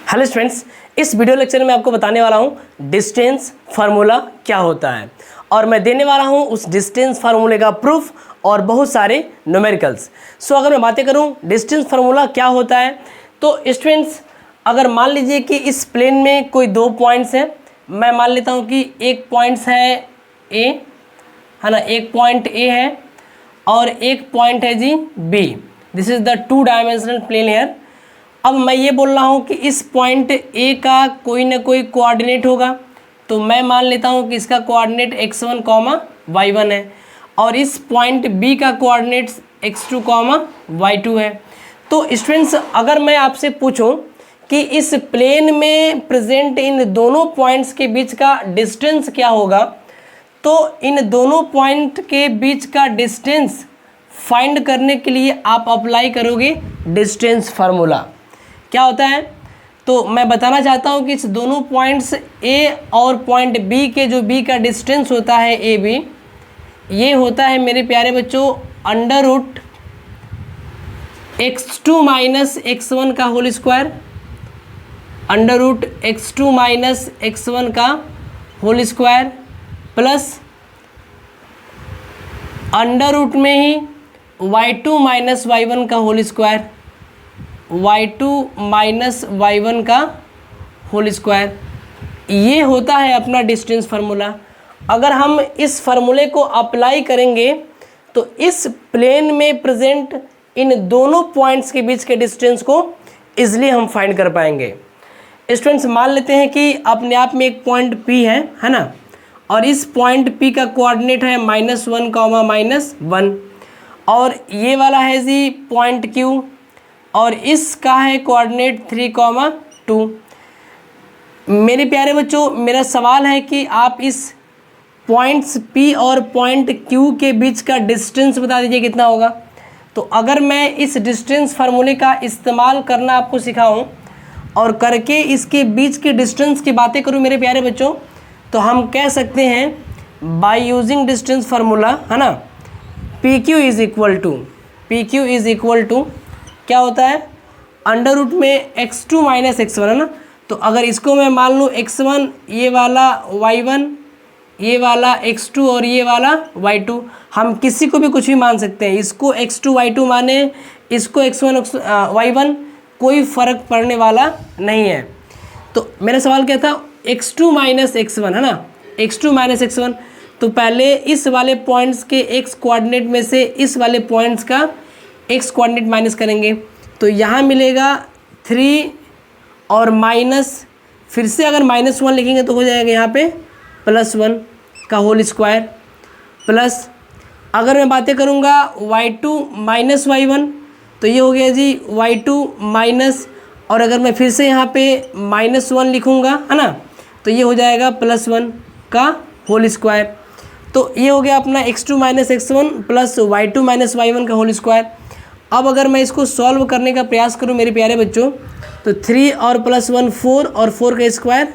Hello students, इस video lecture में आपको बताने वाला हूँ डिस्टेंस फार्मूला क्या होता है और मैं देने वाला हूँ उस डिस्टेंस फार्मूले का प्रूफ और बहुत सारे न्यूमेरिकल्स। सो अगर मैं बातें करूँ डिस्टेंस फार्मूला क्या होता है तो स्टूडेंट्स, अगर मान लीजिए कि इस प्लेन में कोई दो पॉइंट्स हैं, मैं मान लेता हूँ कि एक पॉइंट्स है ए, है ना, एक पॉइंट ए है और एक पॉइंट है जी बी। This is the two dimensional plane here. अब मैं ये बोल रहा हूँ कि इस पॉइंट ए का कोई ना कोई कोऑर्डिनेट होगा, तो मैं मान लेता हूँ कि इसका कोऑर्डिनेट x1, y1 है और इस पॉइंट बी का कोऑर्डिनेट x2, y2 है। तो स्टूडेंट्स, अगर मैं आपसे पूछूं कि इस प्लेन में प्रेजेंट इन दोनों पॉइंट्स के बीच का डिस्टेंस क्या होगा, तो इन दोनों पॉइंट के बीच का डिस्टेंस फाइंड करने के लिए आप अप्लाई करोगे डिस्टेंस फार्मूला। क्या होता है तो मैं बताना चाहता हूं कि इस दोनों पॉइंट्स ए और पॉइंट बी के जो बी का डिस्टेंस होता है ए बी, ये होता है मेरे प्यारे बच्चों under root x2 minus x1 का whole square, under root x2 minus x1 का whole square plus under root में ही y2 माइनस y1 का whole square, y2 minus y1 का होल स्क्वायर। ये होता है अपना डिस्टेंस फार्मूला। अगर हम इस फार्मूले को अप्लाई करेंगे तो इस प्लेन में प्रेजेंट इन दोनों पॉइंट्स के बीच के डिस्टेंस को इजीली हम फाइंड कर पाएंगे। स्टूडेंट्स, मान लेते हैं कि अपने आप में एक पॉइंट P है ना, और इस पॉइंट P का कोऑर्डिनेट है -1, -1 और ये वाला है जी पॉइंट Q और इसका है कोऑर्डिनेट 3, 2। मेरे प्यारे बच्चों, मेरा सवाल है कि आप इस पॉइंट्स P और पॉइंट Q के बीच का डिस्टेंस बता दीजिए कितना होगा। तो अगर मैं इस डिस्टेंस फार्मूले का इस्तेमाल करना आपको सिखाऊं और करके इसके बीच के डिस्टेंस की बातें करूं मेरे प्यारे बच्चों, तो हम कह सकते हैं बाय यूजिंग डिस्टेंस फार्मूला, है ना, PQ इज इक्वल टू क्या होता है अंडर रूट में x2 माइनस x1, है ना। तो अगर इसको मैं मान लूँ x1, ये वाला y1, ये वाला x2 और ये वाला y2, हम किसी को भी कुछ भी मान सकते हैं। इसको x2 y2 माने, इसको x1 y1, कोई फ़र्क पड़ने वाला नहीं है। तो मेरा सवाल क्या था, x2 माइनस x1, है ना, x2 माइनस x1। तो पहले इस वाले पॉइंट्स के x कोऑर्डिनेट में से इस वाले पॉइंट्स का x कोऑर्डिनेट माइनस करेंगे तो यहाँ मिलेगा 3 और माइनस, फिर से अगर -1 लिखेंगे तो हो जाएगा यहाँ पे +1 का होल स्क्वायर प्लस, अगर मैं बातें करूँगा y2 माइनस y1 तो ये हो गया जी y2 माइनस, और अगर मैं फिर से यहाँ पे -1 लिखूँगा, है ना, तो ये हो जाएगा +1 का होल स्क्वायर। तो ये हो गया अपना x2 minus x1 plus y2 minus y1 का होल स्क्वायर। अब अगर मैं इसको सॉल्व करने का प्रयास करूं मेरे प्यारे बच्चों, तो 3 और +1 4 और 4 का स्क्वायर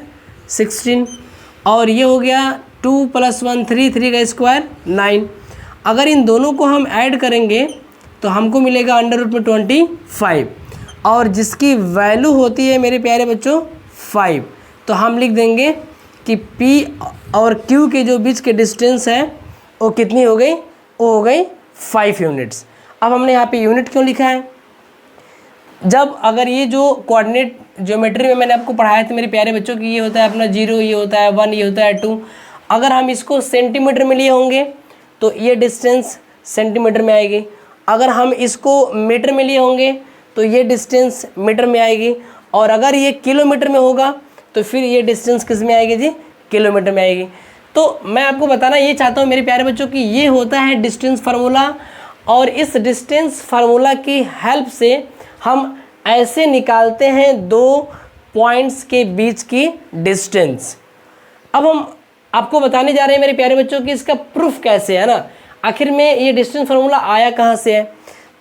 16, और ये हो गया 2 + 1 3 का स्क्वायर 9। अगर इन दोनों को हम ऐड करेंगे तो हमको मिलेगा अंडर रूट में 25, और जिसकी वैल्यू होती है मेरे प्यारे बच्चों 5। तो हम लिख देंगे कि P और Q के जो बीच के डिस्टेंस है वो कितनी हो गई, वो हो गई 5 यूनिट्स। अब हमने यहाँ पे यूनिट क्यों लिखा है, जब अगर ये जो कोऑर्डिनेट ज्योमेट्री में मैंने आपको पढ़ाया था मेरे प्यारे बच्चों कि ये होता है अपना 0, ये होता है 1, ये होता है 2, अगर हम इसको सेंटीमीटर में लिए होंगे तो ये डिस्टेंस सेंटीमीटर में आएगी, अगर हम इसको मीटर में लिए होंगे तो ये डिस्टेंस मीटर में आएगी, और अगर ये किलोमीटर में होगा तो फिर ये डिस्टेंस किस में आएगी जी, किलोमीटर में आएगी। तो मैं आपको बताना ये चाहता हूँ मेरे प्यारे बच्चों कि ये होता है डिस्टेंस फार्मूला, और इस डिस्टेंस फार्मूला की हेल्प से हम ऐसे निकालते हैं दो पॉइंट्स के बीच की डिस्टेंस। अब हम आपको बताने जा रहे हैं मेरे प्यारे बच्चों कि इसका प्रूफ कैसे है ना, आखिर में ये डिस्टेंस फार्मूला आया कहाँ से है।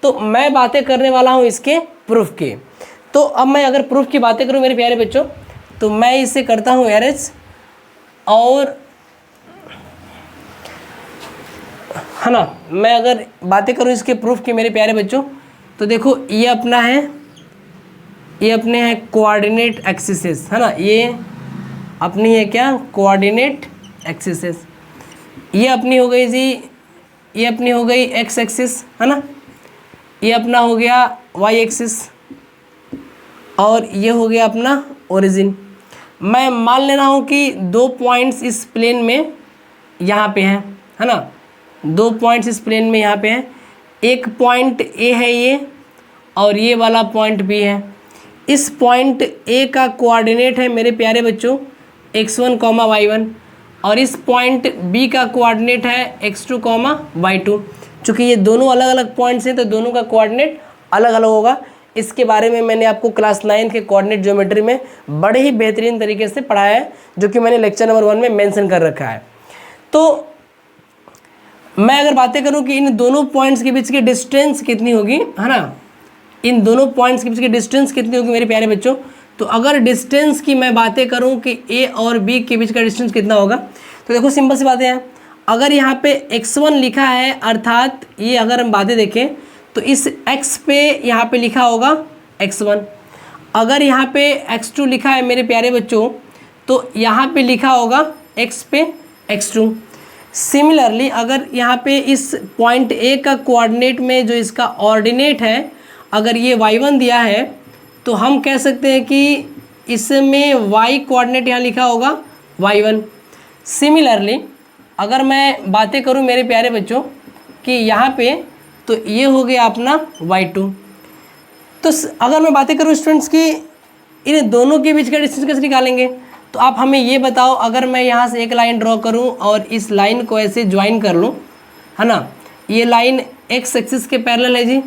तो मैं बातें करने वाला हूँ इसके प्रूफ की। तो अब मैं अगर प्रूफ की बातें करूँ मेरे प्यारे बच्चों, तो मैं इसे करता हूँ एरेज, और है ना, मैं अगर बातें करूँ इसके प्रूफ की मेरे प्यारे बच्चों, तो देखो ये अपना है, ये अपने हैं कोऑर्डिनेट एक्सिसेस, है ना, ये अपनी है क्या, कोऑर्डिनेट एक्सिसेस। ये अपनी हो गई जी, ये अपनी हो गई एक्स एक्सिस, है ना, ये अपना हो गया वाई एक्सिस, और ये हो गया अपना ओरिजिन। मैं मान ले रहा हूँ कि 2 पॉइंट्स इस प्लेन में यहाँ पे हैं, है ना, 2 पॉइंट्स इस प्लेन में यहाँ पे हैं। एक पॉइंट ए है ये, और ये वाला पॉइंट बी है। इस पॉइंट ए का कोऑर्डिनेट है मेरे प्यारे बच्चों x1, y1, और इस पॉइंट बी का कोऑर्डिनेट है x2, y2। चूँकि ये दोनों अलग अलग पॉइंट्स हैं तो दोनों का कोऑर्डिनेट अलग अलग होगा। इसके बारे में मैंने आपको क्लास 9 के कोऑर्डिनेट ज्योमेट्री में बड़े ही बेहतरीन तरीके से पढ़ाया है, जो कि मैंने लेक्चर नंबर 1 में मेंशन कर रखा है। तो मैं अगर बातें करूं कि इन दोनों पॉइंट्स के बीच की डिस्टेंस कितनी होगी, है ना, इन दोनों पॉइंट्स के बीच की डिस्टेंस कितनी होगी मेरे प्यारे बच्चों, तो अगर डिस्टेंस की मैं बातें करूं कि ए और बी के बीच का डिस्टेंस कितना होगा, तो देखो सिंपल सी बातें हैं। अगर यहाँ पे x1 लिखा है, अर्थात ये अगर हम बातें देखें तो इस x पे यहाँ पे लिखा होगा x1। अगर यहाँ पे x2 लिखा है मेरे प्यारे बच्चों, तो यहाँ पे लिखा होगा x पे x2। सिमिलरली अगर यहाँ पे इस पॉइंट ए का कोऑर्डिनेट में जो इसका ऑर्डिनेट है, अगर ये y1 दिया है, तो हम कह सकते हैं कि इसमें y कोऑर्डिनेट यहाँ लिखा होगा y1। सिमिलरली अगर मैं बातें करूँ मेरे प्यारे बच्चों कि यहाँ पे, तो ये हो गया अपना y2। तो अगर मैं बातें करूँ स्टूडेंट्स की इन दोनों के बीच का डिस्टेंस कैसे निकालेंगे, तो आप हमें ये बताओ। अगर मैं यहाँ से एक लाइन ड्रॉ करूँ और इस लाइन को ऐसे ज्वाइन कर लूँ, है ना, ये लाइन x एक्सिस के पैरेलल है जी,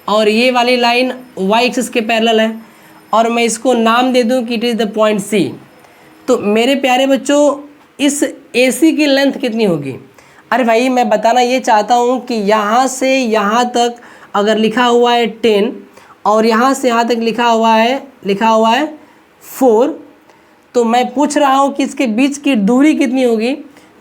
और ये वाली लाइन y एक्सिस के पैरेलल है, और मैं इसको नाम दे दूँ कि it is the point C। तो मेरे प्यारे बच्चों इस AC की लेंथ कितनी होगी? अरे भाई मैं बताना ये चाहता हूँ कि यहाँ से यहाँ तक अगर लिखा हुआ है 10 और यहाँ से यहाँ तक लिखा हुआ है 4, तो मैं पूछ रहा हूँ कि इसके बीच की दूरी कितनी होगी।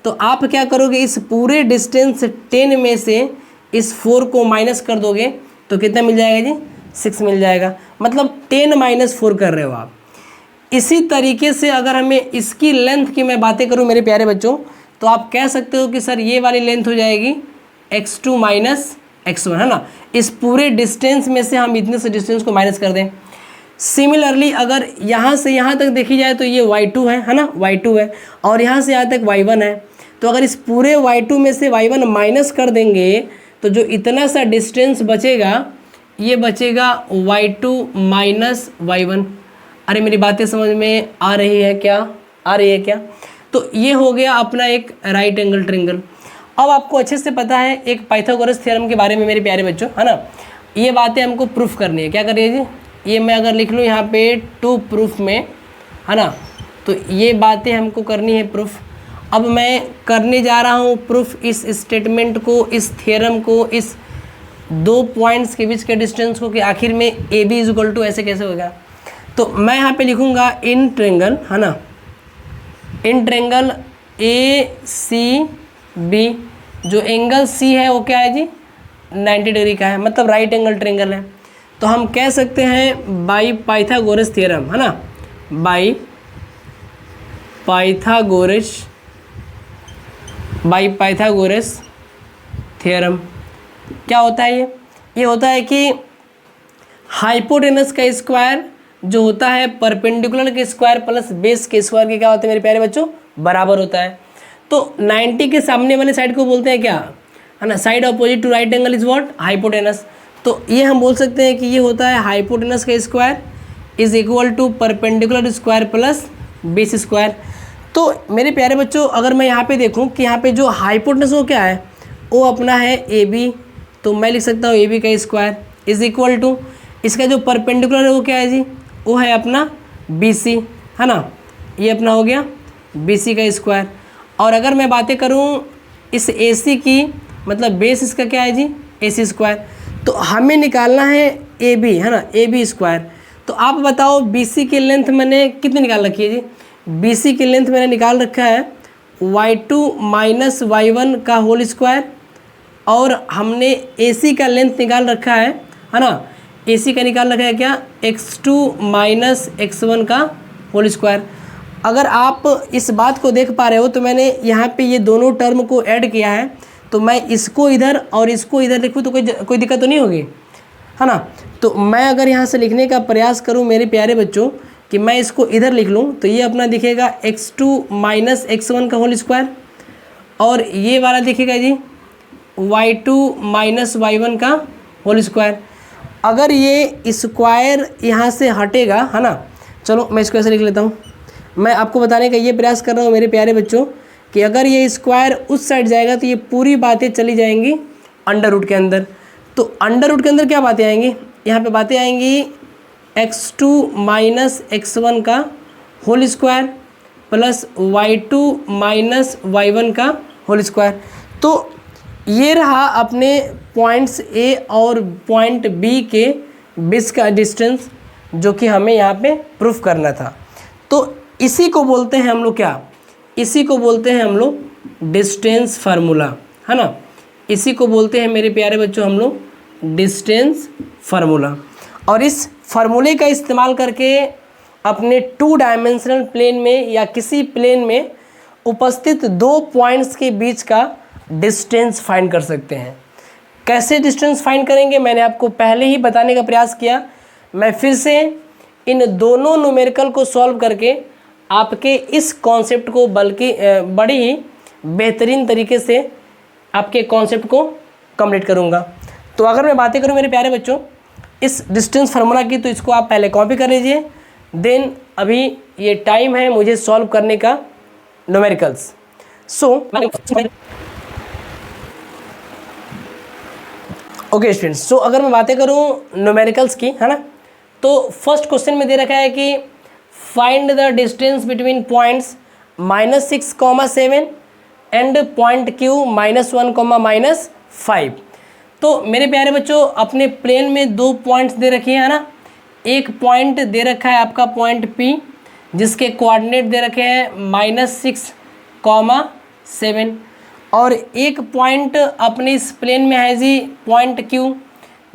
तो आप क्या करोगे, इस पूरे डिस्टेंस 10 में से इस 4 को माइनस कर दोगे तो कितना मिल जाएगा जी, 6 मिल जाएगा। मतलब 10 - 4 कर रहे हो आप। इसी तरीके से अगर हमें इसकी लेंथ की मैं बातें करूं मेरे प्यारे बच्चों, तो आप कह सकते हो कि सर ये वाली लेंथ हो जाएगी x2 - x1, है ना। इस पूरे डिस्टेंस में से हम इतने से डिस्टेंस को माइनस कर दें। सिमिलरली अगर यहाँ से यहाँ तक देखी जाए तो ये y2 है ना, y2 है, और यहाँ से यहाँ तक y1 है। तो अगर इस पूरे y2 में से y1 माइनस कर देंगे तो जो इतना सा डिस्टेंस बचेगा, ये बचेगा y2 - y1। अरे मेरी बातें समझ में आ रही है क्या, आ रही है क्या? तो ये हो गया अपना एक राइट एंगल ट्रायंगल। अब आपको अच्छे से पता है एक पाइथागोरस थ्योरम के बारे में मेरे प्यारे बच्चों, है ना। ये बातें हमको प्रूफ करनी है। क्या करनी है जी, ये मैं अगर लिख लूँ यहाँ पे टू प्रूफ में, है ना, तो ये बातें हमको करनी है प्रूफ। अब मैं करने जा रहा हूँ प्रूफ इस स्टेटमेंट को, इस थ्योरम को, इस 2 पॉइंट्स के बीच के डिस्टेंस को, कि आखिर में AB = ऐसे कैसे होगा। तो मैं यहाँ पे लिखूँगा इन ट्रायंगल, है ना, इन ट्रायंगल ACB, जो एंगल C है वो क्या है जी, 90 डिग्री का है, मतलब राइट एंगल ट्रायंगल है। तो हम कह सकते हैं बाई पाइथागोरस थ्योरम, है ना, बाई पाइथागोरस थ्योरम क्या होता है? ये होता है कि हाइपोटेनस का स्क्वायर जो होता है परपेंडिकुलर के स्क्वायर प्लस बेस के स्क्वायर के क्या होते हैं मेरे प्यारे बच्चों, बराबर होता है। तो 90 के सामने वाले साइड को बोलते हैं क्या, है ना, side opposite to right angle is what, hypotenuse. तो ये हम बोल सकते हैं कि ये होता है हाइपोटेनस का square is equal to perpendicular square plus base square. तो मेरे प्यारे बच्चों अगर मैं यहाँ पे देखूँ कि यहाँ पे जो हाइपोटेनस वो क्या है, वो अपना है AB, तो मैं लिख सकता हूँ AB का स्क्वायर इज इक्वल टू इसका जो परपेंडिकुलर है वो क्या है जी, वो है अपना BC, है ना, ये अपना हो गया BC का स्क्वायर। और अगर मैं बातें करूँ इस AC की, मतलब बेस इसका क्या है जी, AC स्क्वायर। तो हमें निकालना है AB, है ना, AB स्क्वायर। तो आप बताओ BC की लेंथ मैंने कितनी निकाल रखी है जी, BC की लेंथ मैंने निकाल रखा है y2 - y1 का होल स्क्वायर, और हमने AC का लेंथ निकाल रखा है ना, AC का निकाल रखा है क्या, x2 माइनस x1 का होल स्क्वायर। अगर आप इस बात को देख पा रहे हो तो मैंने यहाँ पे ये दोनों टर्म को ऐड किया है, तो मैं इसको इधर और इसको इधर लिखूँ तो कोई दिक्कत तो नहीं होगी, है ना। तो मैं अगर यहाँ से लिखने का प्रयास करूँ मेरे प्यारे बच्चों कि मैं इसको इधर लिख लूँ, तो ये अपना दिखेगा x2 माइनस x1 का होल स्क्वायर, और ये वाला दिखेगा जी y2 माइनस y1 का होल स्क्वायर। अगर ये स्क्वायर यहाँ से हटेगा, है ना, चलो मैं इसको ऐसे लिख लेता हूँ। मैं आपको बताने का ये प्रयास कर रहा हूँ मेरे प्यारे बच्चों कि अगर ये स्क्वायर उस साइड जाएगा तो ये पूरी बातें चली जाएंगी अंडर रूट के अंदर। तो अंडर रूट के अंदर क्या बातें आएंगी, यहाँ पे बातें आएंगी x2 माइनस x1 का whole square plus y2 minus y1 का होल स्क्वायर। तो ये रहा अपने पॉइंट्स A और पॉइंट B के बीच का डिस्टेंस जो कि हमें यहाँ पे प्रूफ करना था। तो इसी को बोलते हैं हम लोग क्या, इसी को बोलते हैं हम लोग डिस्टेंस फार्मूला, है ना। इसी को बोलते हैं मेरे प्यारे बच्चों हम लोग डिस्टेंस फार्मूला। और इस फार्मूले का इस्तेमाल करके अपने 2 डायमेंशनल प्लेन में या किसी प्लेन में उपस्थित 2 पॉइंट्स के बीच का डिस्टेंस फाइंड कर सकते हैं। कैसे डिस्टेंस फाइंड करेंगे मैंने आपको पहले ही बताने का प्रयास किया। मैं फिर से इन दोनों न्यूमेरिकल को सॉल्व करके आपके इस कॉन्सेप्ट को बल्कि बड़ी ही बेहतरीन तरीके से आपके कॉन्सेप्ट को कंप्लीट करूंगा। तो अगर मैं बातें करूं मेरे प्यारे बच्चों इस डिस्टेंस फार्मूला की, तो इसको आप पहले कॉपी कर लीजिए, देन अभी ये टाइम है मुझे सॉल्व करने का न्यूमेरिकल्स। ओके स्टूडेंट्स, सो अगर मैं बातें करूं न्यूमेरिकल्स की, है ना, तो फर्स्ट क्वेश्चन में दे रखा है कि find the distance between points -6,7 and point Q -1, -5। तो मेरे प्यारे बच्चों अपने प्लेन में 2 पॉइंट्स दे रखे हैं, है ना। एक पॉइंट दे रखा है आपका पॉइंट P जिसके कोऑर्डिनेट दे रखे हैं -6,7, और एक पॉइंट अपने इस प्लेन में है जी पॉइंट Q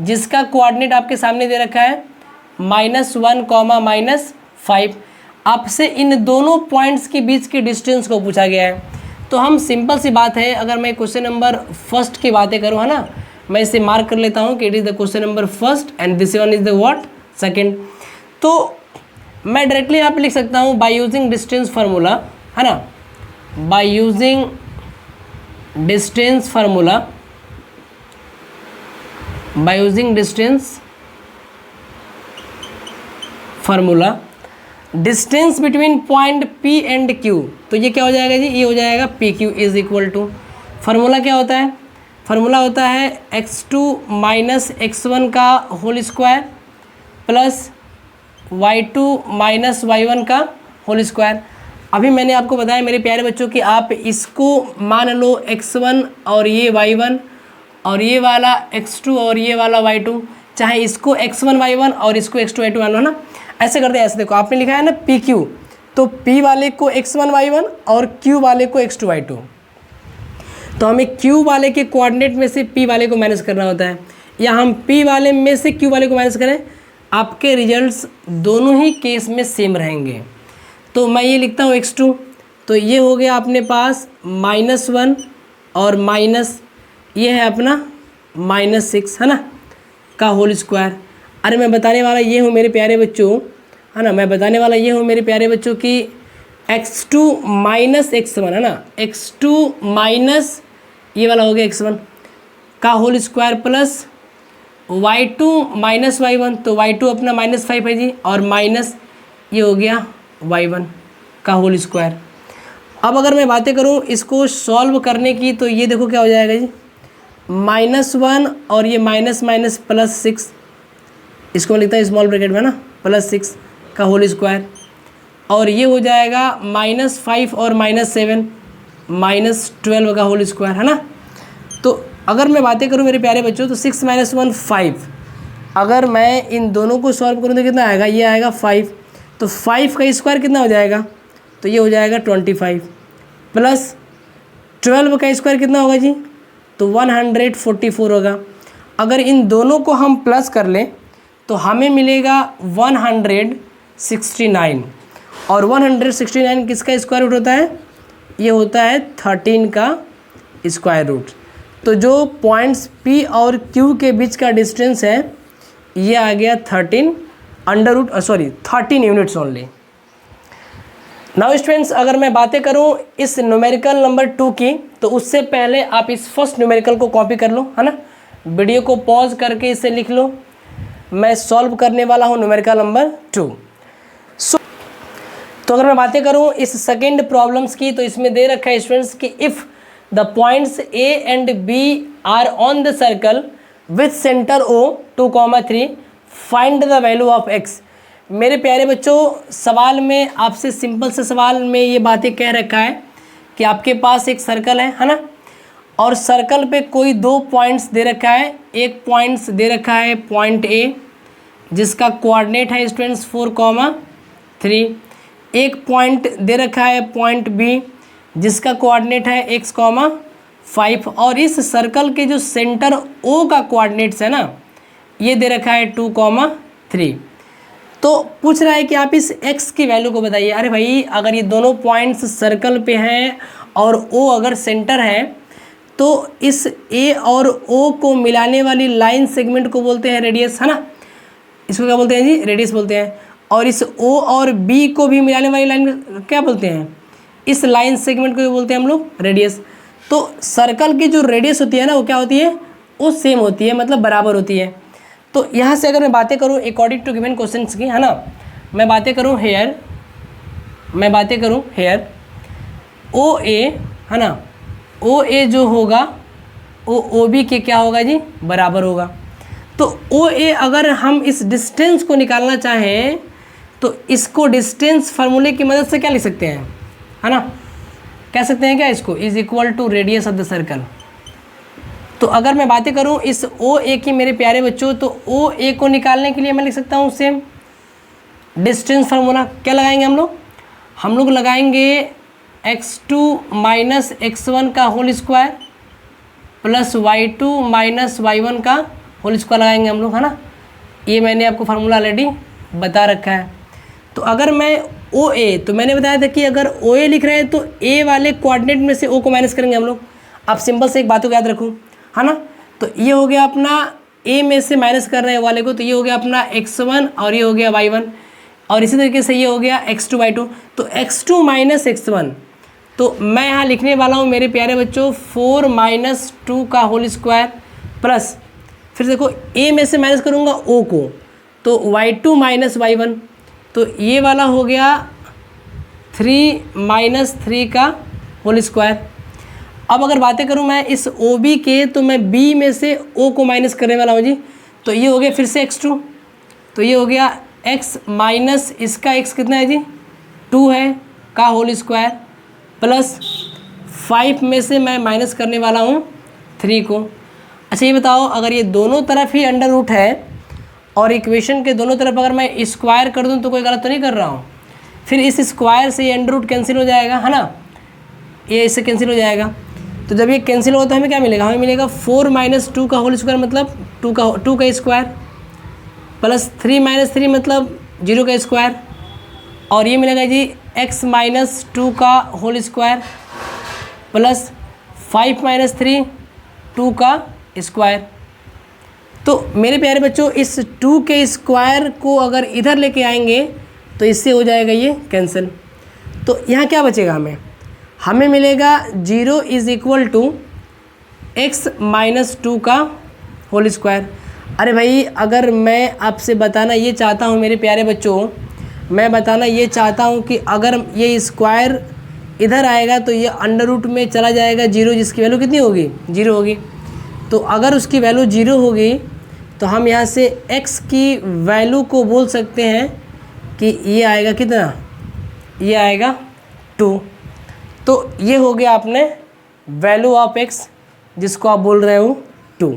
जिसका कोऑर्डिनेट आपके सामने दे रखा है -1, -5। आपसे इन दोनों पॉइंट्स के बीच के डिस्टेंस को पूछा गया है। तो हम सिंपल सी बात है, अगर मैं क्वेश्चन नंबर फर्स्ट की बातें करूँ, है ना, मैं इसे मार्क कर लेता हूँ कि it is the question number first and this one is the what second. तो मैं डायरेक्टली यहाँ पे लिख सकता हूँ बाय यूजिंग डिस्टेंस फार्मूला, है ना, by using distance formula, by using distance formula distance between point P and Q। तो ये क्या हो जाएगा जी, ये हो जाएगा PQ is equal to, formula क्या होता है, फार्मूला होता है x2 माइनस x1 का whole square plus y2 minus y1 का होल स्क्वायर। अभी मैंने आपको बताया मेरे प्यारे बच्चों कि आप इसको मान लो x1 और ये y1 और ये वाला x2 और ये वाला y2, चाहे इसको x1 y1 और इसको x2 y2 मान लो ना। ऐसे करते हैं, ऐसे देखो आपने लिखा है ना PQ, तो P वाले को x1 y1 और Q वाले को x2 y2। तो हमें Q वाले के कोऑर्डिनेट में से P वाले को माइनस करना होता है, या हम P वाले में से Q वाले को माइनस करें, आपके रिजल्ट्स दोनों ही केस में सेम रहेंगे। तो मैं ये लिखता हूँ x2, तो ये हो गया अपने पास -1 और माइनस ये है अपना -6, है ना, का होल स्क्वायर। अरे मैं बताने वाला ये हूँ मेरे प्यारे बच्चों, है ना, मैं बताने वाला ये हूँ मेरे प्यारे बच्चों कि x2 माइनस x1, है ना, x2 माइनस ये वाला हो गया x1 का whole square plus y2 minus y1, तो y2 अपना -5 है जी, और माइनस ये हो गया y1 का होल स्क्वायर। अब अगर मैं बातें करूँ इसको सॉल्व करने की, तो ये देखो क्या हो जाएगा जी, -1 और ये माइनस माइनस +6, इसको लिखता है स्मॉल ब्रैकेट में ना, +6 का होल स्क्वायर, और ये हो जाएगा -5 और -7 -12 का होल स्क्वायर, है ना। तो अगर मैं बातें करूँ मेरे प्यारे बच्चों, तो 6 - 1 5, अगर मैं इन दोनों को सॉल्व करूँ तो कितना आएगा, ये आएगा 5, तो 5 का स्क्वायर कितना हो जाएगा, तो ये हो जाएगा 25 प्लस 12 का स्क्वायर कितना होगा जी, तो 144 होगा। अगर इन दोनों को हम प्लस कर लें तो हमें मिलेगा 169 और 169 किसका स्क्वायर रूट होता है? ये होता है 13 का स्क्वायर रूट। तो जो पॉइंट्स P और Q के बीच का डिस्टेंस है ये आ गया 13 यूनिट्स ओनली। नाउ स्टूडेंट्स, अगर मैं बातें करूं इस न्यूमेरिकल नंबर 2 की, तो उससे पहले आप इस फर्स्ट न्यूमेरिकल को कॉपी कर लो, है ना। वीडियो को पॉज करके इसे लिख लो। मैं सॉल्व करने वाला हूं न्यूमेरिकल नंबर 2। तो अगर मैं बातें करूं इस सेकेंड प्रॉब्लम्स की, तो इसमें दे रखा है स्टूडेंट्स कि if the points A and B are on the circle with centre O 2,3 find the value of x। मेरे प्यारे बच्चों, सवाल में आपसे सिंपल से सवाल में ये बातें कह रखा है कि आपके पास एक सर्कल है ना, और सर्कल पे कोई 2 पॉइंट्स दे रखा है। एक पॉइंट्स दे रखा है पॉइंट A जिसका कोऑर्डिनेट है स्टूडेंट्स 4,3। एक पॉइंट दे रखा है पॉइंट B जिसका कोऑर्डिनेट है x, 5। और इस सर्कल के जो सेंटर O का कोऑर्डिनेट्स है ना, ये दे रखा है 2,3। तो पूछ रहा है कि आप इस x की वैल्यू को बताइए। अरे भाई, अगर ये दोनों पॉइंट्स सर्कल पे हैं और O अगर सेंटर है, तो इस A और O को मिलाने वाली लाइन सेगमेंट को बोलते हैं रेडियस, है ना। इसको क्या बोलते हैं जी? रेडियस बोलते हैं। और इस O और B को भी मिलाने वाली लाइन क्या बोलते हैं? इस लाइन सेगमेंट को बोलते हैं हम लोग रेडियस। तो सर्कल की जो रेडियस होती है ना, वो क्या होती है? वो सेम होती है, मतलब बराबर होती है। तो यहाँ से अगर मैं बातें करूँ अकॉर्डिंग टू गिवन क्वेश्चंस की, है ना, मैं बातें करूँ हेयर OA, है ना, OA जो होगा वो OB के क्या होगा जी? बराबर होगा। तो OA अगर हम इस डिस्टेंस को निकालना चाहें तो इसको डिस्टेंस फार्मूले की मदद से क्या लिख सकते हैं, है ना, कह सकते हैं क्या इसको? Is equal to radius of the circle. तो अगर मैं बातें करूं इस OA की मेरे प्यारे बच्चों, तो OA को निकालने के लिए मैं लिख सकता हूं सेम डिस्टेंस फार्मूला। क्या लगाएंगे हम लोग लगाएंगे x2 माइनस x1 का whole square plus y2 minus y1 का होल स्क्वायर लगाएंगे हम लोग, है ना। ये मैंने आपको फार्मूला ऑलरेडी बता रखा है। तो अगर मैं OA, तो मैंने बताया था कि अगर OA लिख रहे हैं तो A वाले कोऑर्डिनेट में से O को माइनस करेंगे हम लोग। आप सिंपल से एक बात को याद रखो, है ना। तो ये हो गया अपना A में से माइनस कर रहे हैं वाले को, तो ये हो गया अपना x1 और ये हो गया y1, और इसी तरीके से ये हो गया x2 y2। तो x2 माइनस x1, तो मैं यहाँ लिखने वाला हूँ मेरे प्यारे बच्चों 4 माइनस 2 का होल स्क्वायर प्लस, फिर देखो A में से माइनस करूँगा O को, तो y2 माइनस y1, तो ये वाला हो गया 3 माइनस 3 का होल स्क्वायर। अब अगर बातें करूं मैं इस OB के, तो मैं B में से O को माइनस करने वाला हूं जी। तो ये हो गया फिर से x2, तो ये हो गया x माइनस इसका x कितना है जी? 2 है का होल स्क्वायर प्लस 5 में से मैं माइनस करने वाला हूं 3 को। अच्छा ये बताओ, अगर ये दोनों तरफ ही अंडर रूट है और इक्वेशन के दोनों तरफ अगर मैं स्क्वायर कर दूं तो कोई गलत तो नहीं कर रहा हूं? फिर इस स्क्वायर से ये अंडर रूट कैंसिल हो जाएगा, है ना, ये इससे कैंसिल हो जाएगा। तो जब ये कैंसिल होता है हमें क्या मिलेगा? हमें मिलेगा 4 माइनस 2 का होल स्क्वायर मतलब 2 का स्क्वायर प्लस 3 माइनस 3 मतलब 0 का स्क्वायर, और ये मिलेगा जी x माइनस 2 का होल स्क्वायर प्लस 5 माइनस 3 2 का स्क्वायर। तो मेरे प्यारे बच्चों, इस 2 के स्क्वायर को अगर इधर लेके आएंगे तो इससे हो जाएगा ये कैंसिल। तो यहाँ क्या बचेगा? हमें मिलेगा 0 is equal to x minus 2 का होल स्क्वायर। अरे भाई, अगर मैं आपसे बताना ये चाहता हूँ मेरे प्यारे बच्चों, मैं बताना ये चाहता हूँ कि अगर ये स्क्वायर इधर आएगा तो ये अंडर रूट में चला जाएगा 0, जिसकी वैल्यू कितनी होगी? 0 होगी। तो अगर उसकी वैल्यू 0 होगी तो हम यहाँ से x की वैल्यू को बोल सकते हैं कि ये आएगा कितना? ये आएगा 2। तो ये हो गया आपने वैल्यू ऑफ x, जिसको आप बोल रहे हो 2।